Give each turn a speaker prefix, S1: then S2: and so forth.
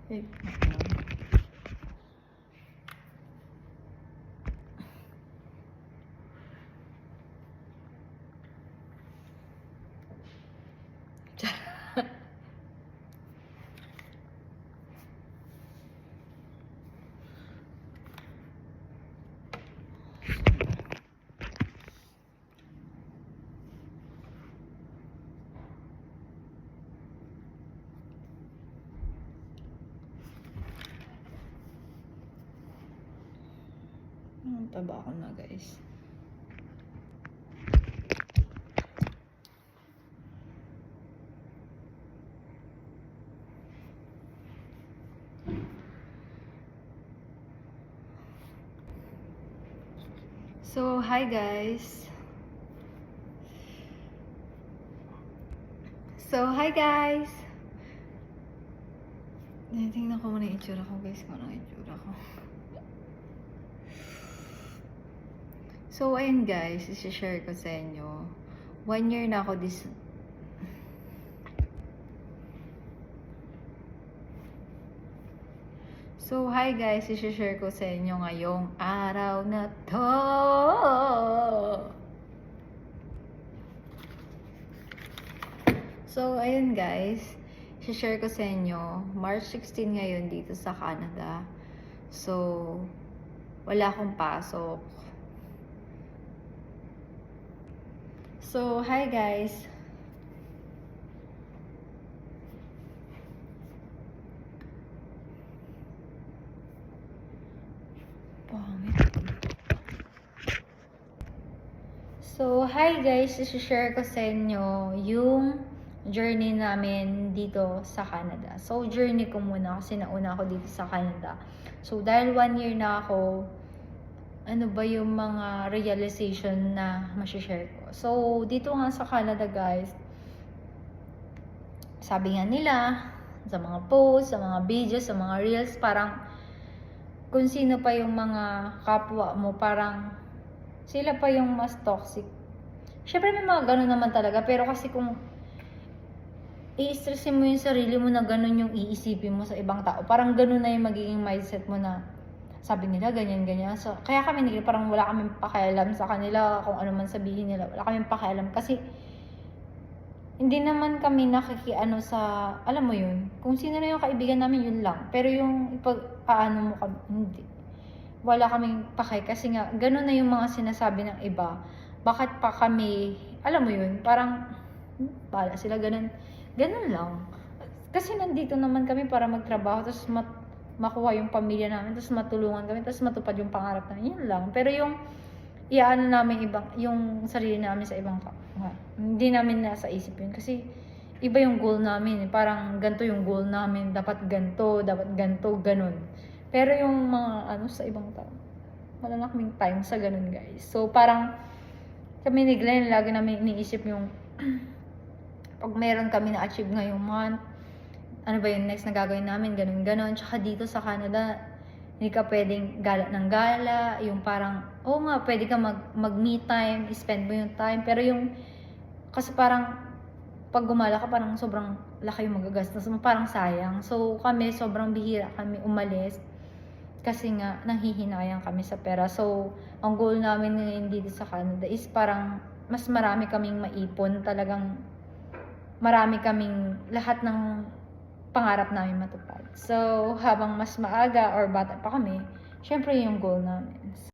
S1: Wait. Taba ako na, guys. So, hi guys. Tingnan ko muna yung itsura ko, guys. Kung ano yung itsura ko. So, ayun guys, isi-share ko sa inyo. 1 year na ako So, hi guys, isi-share ko sa inyo ngayong araw na to. So, ayun guys, isi-share ko sa inyo. March 16 ngayon dito sa Canada. So, wala akong pasok. So, hi guys. So, hi guys, isi-share ko sa inyo yung journey namin dito sa Canada. So, journey ko muna kasi nauna ako dito sa Canada. So, dahil 1 year na ako, ano ba yung mga realization na masishare ko. So, dito nga sa Canada guys, sabi nga nila, sa mga posts, sa mga videos, sa mga reels, parang kung sino pa yung mga kapwa mo, parang sila pa yung mas toxic. Syempre may mga ganun naman talaga, pero kasi kung i-stressin mo yung sarili mo na ganun yung iisipin mo sa ibang tao, parang ganun na yung magiging mindset mo na sabi nila ganyan-ganyan. So, kaya kami nila parang wala kaming pakialam sa kanila kung ano man sabihin nila. Wala kaming pakialam kasi hindi naman kami nakikiano sa, alam mo yun, kung sino na yung kaibigan namin yun lang. Pero yung ipag-aano mo kami, hindi. Wala kaming paki kasi nga ganun na yung mga sinasabi ng iba. Bakit pa kami, alam mo yun, parang bala sila ganun. Ganun lang. Kasi nandito naman kami para magtrabaho, tapos makuha yung pamilya namin, tapos matulungan kami, tapos matupad yung pangarap namin. Yun lang. Pero yung iaan namin yung sarili namin sa ibang tao. Hindi namin nasa isip yun. Kasi iba yung goal namin. Parang ganito yung goal namin. Dapat ganito, ganun. Pero yung mga sa ibang tao, wala na kaming time sa ganun guys. So parang kami ni Glenn, lagi namin iniisip yung pag meron kami na-achieve ngayong month, ano ba yung next na gagawin namin, ganun. Tsaka dito sa Canada, hindi ka pwedeng gala ng gala, yung parang, nga, pwede ka mag-me time, spend mo yung time, pero yung, kasi parang, pag gumala ka, parang sobrang laki yung magagastos mo, parang sayang. So, kami, sobrang bihira kami umalis, kasi nga, nanghihinayang kami sa pera. So, ang goal namin ngayon dito sa Canada is parang, mas marami kaming maipon, talagang, marami kaming lahat ng pangarap namin matupad. So, habang mas maaga or bata pa kami, syempre yung goal namin.